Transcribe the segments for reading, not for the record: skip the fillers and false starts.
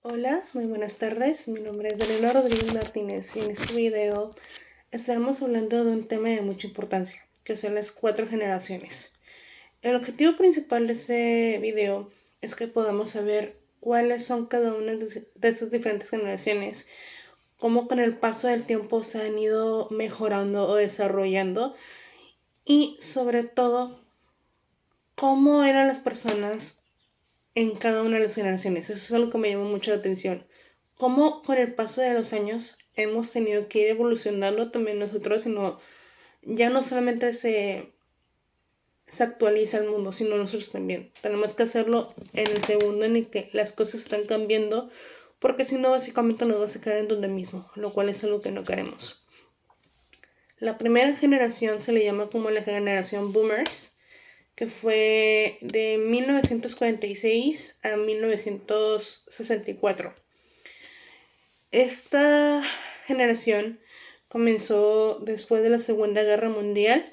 Hola, muy buenas tardes. Mi nombre es Daniela Rodríguez Martínez y en este video estaremos hablando de un tema de mucha importancia, que son las 4 generaciones. El objetivo principal de este video es que podamos saber cuáles son cada una de estas diferentes generaciones, cómo con el paso del tiempo se han ido mejorando o desarrollando y sobre todo cómo eran las personas en cada una de las generaciones. Eso es algo que me llama mucho la atención. Cómo con el paso de los años hemos tenido que ir evolucionando también nosotros, sino ya no solamente se actualiza el mundo, sino nosotros también. Tenemos que hacerlo en el segundo en el que las cosas están cambiando, porque si no, básicamente nos va a quedar en donde mismo, lo cual es algo que no queremos. La primera generación se le llama como la generación Boomers, que fue de 1946 a 1964. Esta generación comenzó después de la Segunda Guerra Mundial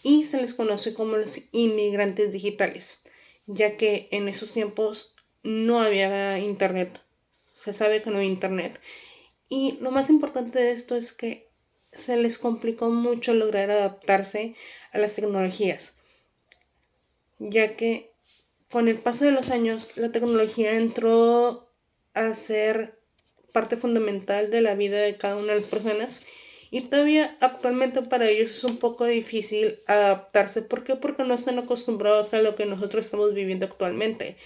y se les conoce como los inmigrantes digitales, ya que en esos tiempos no había internet. Se sabe que no había internet. Y lo más importante de esto es que se les complicó mucho lograr adaptarse a las tecnologías, ya que con el paso de los años la tecnología entró a ser parte fundamental de la vida de cada una de las personas y todavía actualmente para ellos es un poco difícil adaptarse. ¿Por qué? Porque no están acostumbrados a lo que nosotros estamos viviendo actualmente.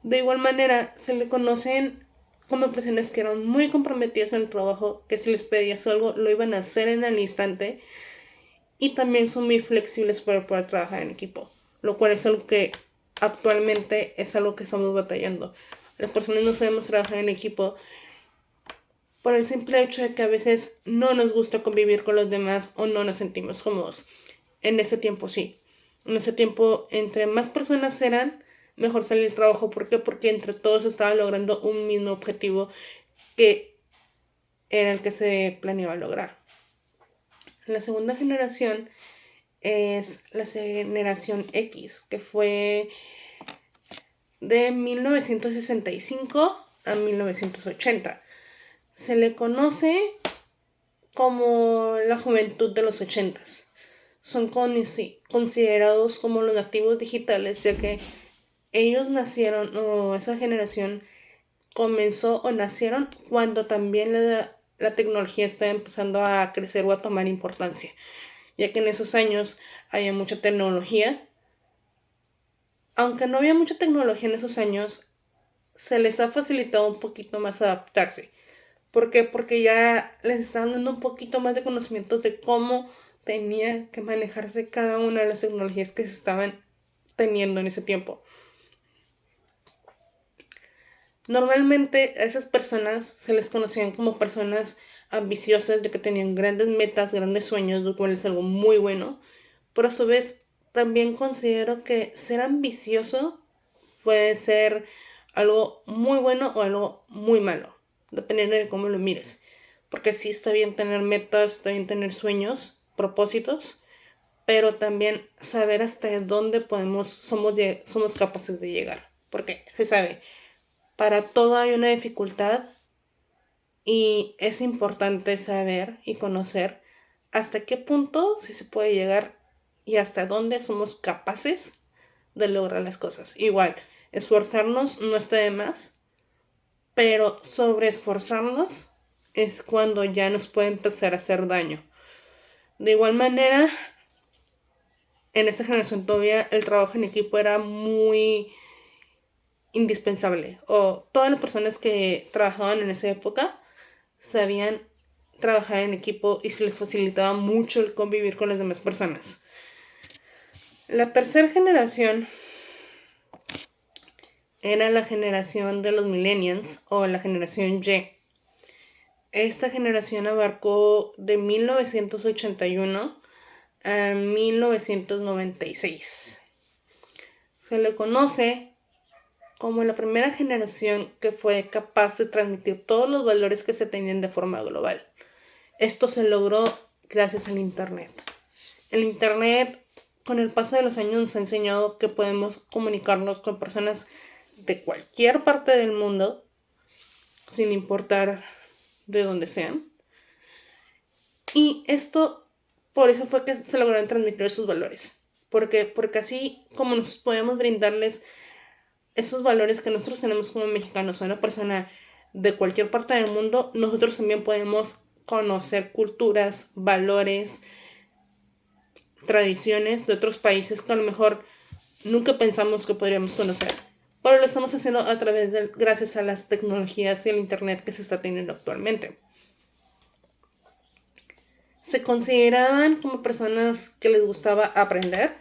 De igual manera, se le conocen como personas que eran muy comprometidas en el trabajo, que si les pedías algo lo iban a hacer en el instante y también son muy flexibles para poder trabajar en equipo, lo cual es algo que actualmente es algo que estamos batallando. Las personas no sabemos trabajar en equipo por el simple hecho de que a veces no nos gusta convivir con los demás o no nos sentimos cómodos. En ese tiempo sí. En ese tiempo, entre más personas eran, mejor salía el trabajo. ¿Por qué? Porque entre todos estaban logrando un mismo objetivo que era el que se planeaba lograr. La segunda generación es la generación X, que fue de 1965 a 1980. Se le conoce como la juventud de los 80s. Son considerados como los nativos digitales, ya que ellos nacieron, o esa generación comenzó o nacieron cuando también la tecnología está empezando a crecer o a tomar importancia, ya que en esos años había mucha tecnología. Aunque no había mucha tecnología en esos años, se les ha facilitado un poquito más adaptarse. ¿Por qué? Porque ya les están dando un poquito más de conocimiento de cómo tenía que manejarse cada una de las tecnologías que se estaban teniendo en ese tiempo. Normalmente a esas personas se les conocían como personas ambiciosas, de que tenían grandes metas, grandes sueños, lo cual es algo muy bueno. Pero a su vez, también considero que ser ambicioso puede ser algo muy bueno o algo muy malo, dependiendo de cómo lo mires. Porque sí está bien tener metas, está bien tener sueños, propósitos, pero también saber hasta dónde somos capaces de llegar. Porque se sabe, para todo hay una dificultad y es importante saber y conocer hasta qué punto sí se puede llegar y hasta dónde somos capaces de lograr las cosas. Igual, esforzarnos no está de más, pero sobre esforzarnos es cuando ya nos puede empezar a hacer daño. De igual manera, en esta generación todavía el trabajo en equipo era muy indispensable, o todas las personas que trabajaban en esa época sabían trabajar en equipo y se les facilitaba mucho el convivir con las demás personas. La tercera generación era la generación de los millennials o la generación Y. Esta generación abarcó de 1981 a 1996. Se le conoce como la primera generación que fue capaz de transmitir todos los valores que se tenían de forma global. Esto se logró gracias al Internet. El Internet, con el paso de los años, nos ha enseñado que podemos comunicarnos con personas de cualquier parte del mundo sin importar de dónde sean. Y esto, por eso fue que se lograron transmitir esos valores. Porque así como nos podemos brindarles esos valores que nosotros tenemos como mexicanos a una persona de cualquier parte del mundo, nosotros también podemos conocer culturas, valores, tradiciones de otros países que a lo mejor nunca pensamos que podríamos conocer. Pero lo estamos haciendo a través de, gracias a las tecnologías y el internet que se está teniendo actualmente. Se consideraban como personas que les gustaba aprender,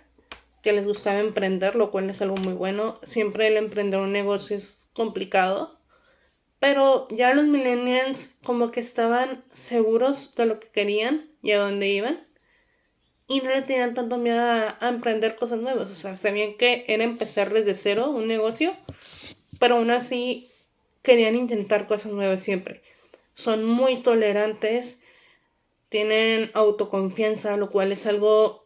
que les gustaba emprender, lo cual es algo muy bueno. Siempre el emprender un negocio es complicado, pero ya los millennials como que estaban seguros de lo que querían y a dónde iban, y no le tenían tanto miedo a emprender cosas nuevas. O sea, sabían que era empezar desde cero un negocio, pero aún así querían intentar cosas nuevas siempre. Son muy tolerantes, tienen autoconfianza, lo cual es algo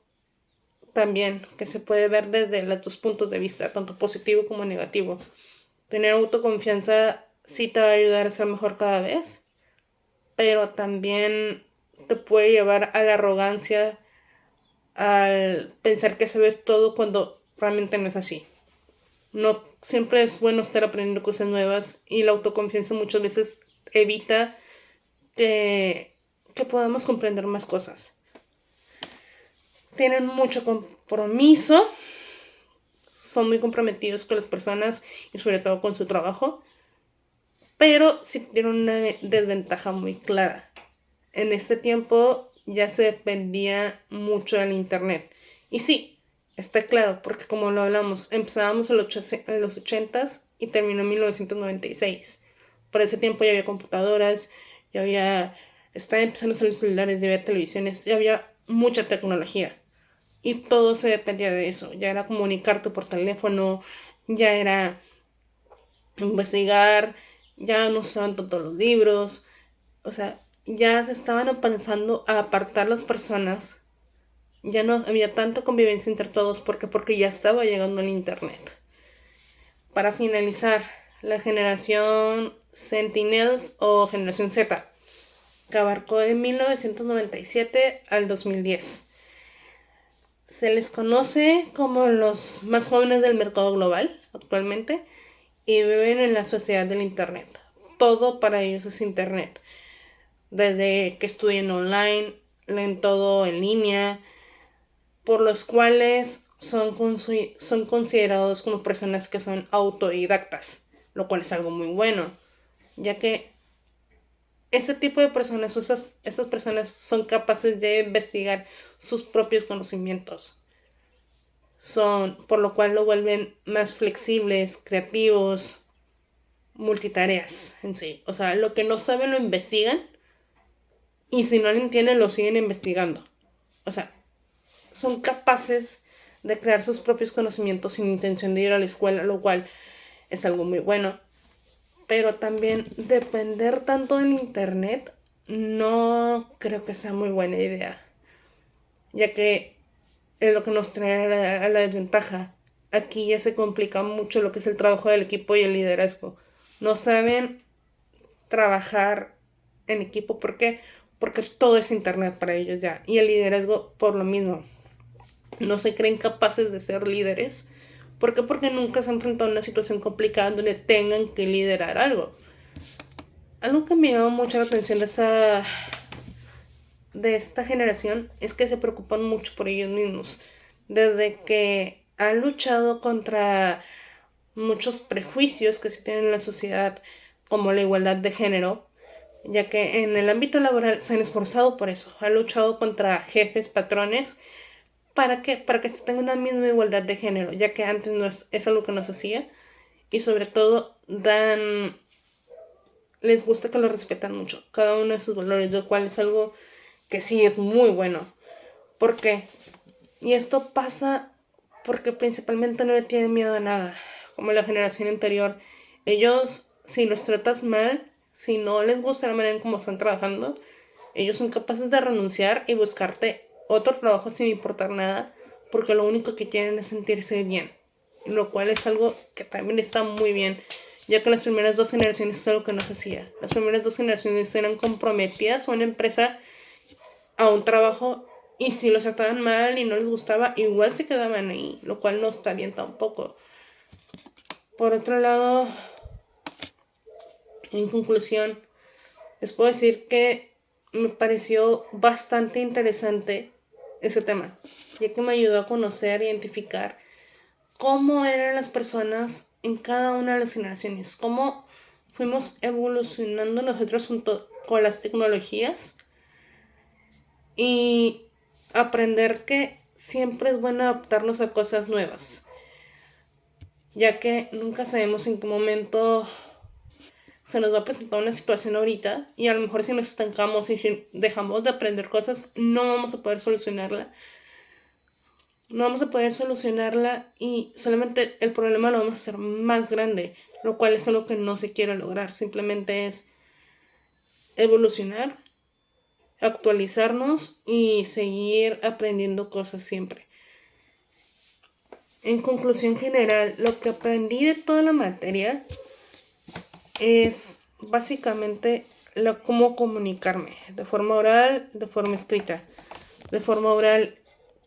también que se puede ver desde los dos puntos de vista, tanto positivo como negativo. Tener autoconfianza sí te va a ayudar a ser mejor cada vez, pero también te puede llevar a la arrogancia, al pensar que sabes todo cuando realmente no es así. No siempre es bueno estar aprendiendo cosas nuevas, y la autoconfianza muchas veces evita que podamos comprender más cosas. Tienen mucho compromiso, son muy comprometidos con las personas y sobre todo con su trabajo, pero sí tienen una desventaja muy clara. En este tiempo ya se dependía mucho del internet. Y sí, está claro, porque como lo hablamos, empezábamos en los 80s y terminó en 1996. Por ese tiempo ya había computadoras, ya había, estaban empezando a salir celulares, ya había televisiones, ya había mucha tecnología. Y todo se dependía de eso. Ya era comunicarte por teléfono, ya era investigar, ya no usaban todos los libros. O sea, ya se estaban empezando a apartar las personas. Ya no había tanta convivencia entre todos porque ya estaba llegando el internet. Para finalizar, la generación Sentinels o generación Z, que abarcó de 1997 al 2010. Se les conoce como los más jóvenes del mercado global actualmente y viven en la sociedad del internet. Todo para ellos es internet. Desde que estudian online, leen todo en línea, por los cuales son considerados como personas que son autodidactas, lo cual es algo muy bueno, ya que ese tipo de personas, estas personas son capaces de investigar sus propios conocimientos. Por lo cual lo vuelven más flexibles, creativos, multitareas en sí. O sea, lo que no saben lo investigan, y si no lo entienden lo siguen investigando. O sea, son capaces de crear sus propios conocimientos sin intención de ir a la escuela, lo cual es algo muy bueno. Pero también depender tanto del internet no creo que sea muy buena idea, ya que es lo que nos trae a la desventaja. Aquí ya se complica mucho lo que es el trabajo del equipo y el liderazgo. No saben trabajar en equipo. ¿Por qué? Porque todo es internet para ellos ya. Y el liderazgo por lo mismo. No se creen capaces de ser líderes. ¿Por qué? Porque nunca se han enfrentado a una situación complicada donde tengan que liderar algo. Algo que me llama mucho la atención de esta generación es que se preocupan mucho por ellos mismos. Desde que han luchado contra muchos prejuicios que se tienen en la sociedad, como la igualdad de género, ya que en el ámbito laboral se han esforzado por eso, han luchado contra jefes, patrones, para que se tenga una misma igualdad de género, ya que antes no es algo que no se hacía, y sobre todo les gusta que lo respetan mucho, cada uno de sus valores, lo cual es algo que sí es muy bueno. ¿Por qué? Y esto pasa porque principalmente no le tienen miedo a nada, como la generación anterior. Ellos, si los tratas mal, si no les gusta la manera en cómo están trabajando, ellos son capaces de renunciar y buscarte otro trabajo sin importar nada, porque lo único que quieren es sentirse bien, lo cual es algo que también está muy bien, ya que las primeras 2 generaciones es algo que no se hacía. Las primeras 2 generaciones eran comprometidas a una empresa, a un trabajo, y si los trataban mal y no les gustaba, igual se quedaban ahí, lo cual no está bien tampoco. Por otro lado, en conclusión, les puedo decir que me pareció bastante interesante ese tema, ya que me ayudó a conocer, identificar cómo eran las personas en cada una de las generaciones, cómo fuimos evolucionando nosotros junto con las tecnologías, y aprender que siempre es bueno adaptarnos a cosas nuevas, ya que nunca sabemos en qué momento se nos va a presentar una situación ahorita, y a lo mejor si nos estancamos y si dejamos de aprender cosas, no vamos a poder solucionarla. No vamos a poder solucionarla y solamente el problema lo vamos a hacer más grande, lo cual es algo que no se quiere lograr. Simplemente es evolucionar, actualizarnos y seguir aprendiendo cosas siempre. En conclusión general, lo que aprendí de toda la materia es básicamente cómo comunicarme, de forma oral, de forma escrita. De forma oral,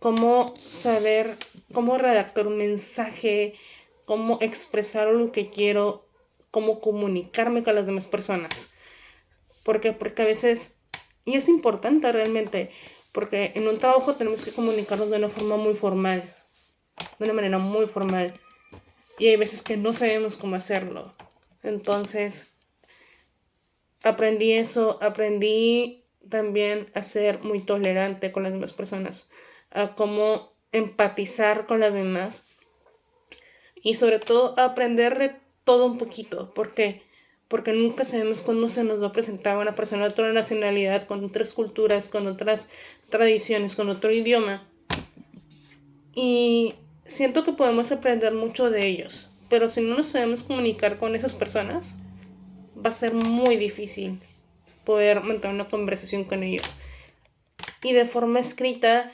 cómo saber, cómo redactar un mensaje, cómo expresar lo que quiero, cómo comunicarme con las demás personas. ¿Por qué? Porque a veces, y es importante realmente, porque en un trabajo tenemos que comunicarnos de una forma muy formal, de una manera muy formal, y hay veces que no sabemos cómo hacerlo. Entonces, aprendí eso, aprendí también a ser muy tolerante con las demás personas, a cómo empatizar con las demás, y sobre todo a aprender de todo un poquito. ¿Por qué? Porque nunca sabemos cuándo se nos va a presentar una persona de otra nacionalidad, con otras culturas, con otras tradiciones, con otro idioma. Y siento que podemos aprender mucho de ellos, pero si no nos sabemos comunicar con esas personas, va a ser muy difícil poder mantener una conversación con ellos. Y de forma escrita,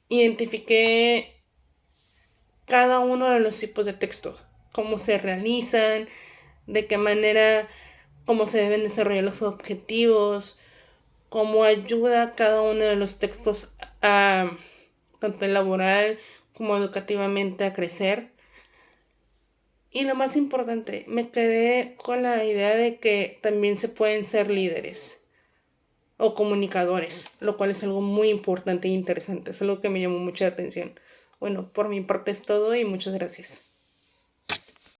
identifiqué cada uno de los tipos de texto, cómo se realizan, de qué manera, cómo se deben desarrollar los objetivos, cómo ayuda cada uno de los textos a, tanto laboral como educativamente, a crecer. Y lo más importante, me quedé con la idea de que también se pueden ser líderes o comunicadores, lo cual es algo muy importante e interesante, es algo que me llamó mucha atención. Bueno, por mi parte es todo y muchas gracias.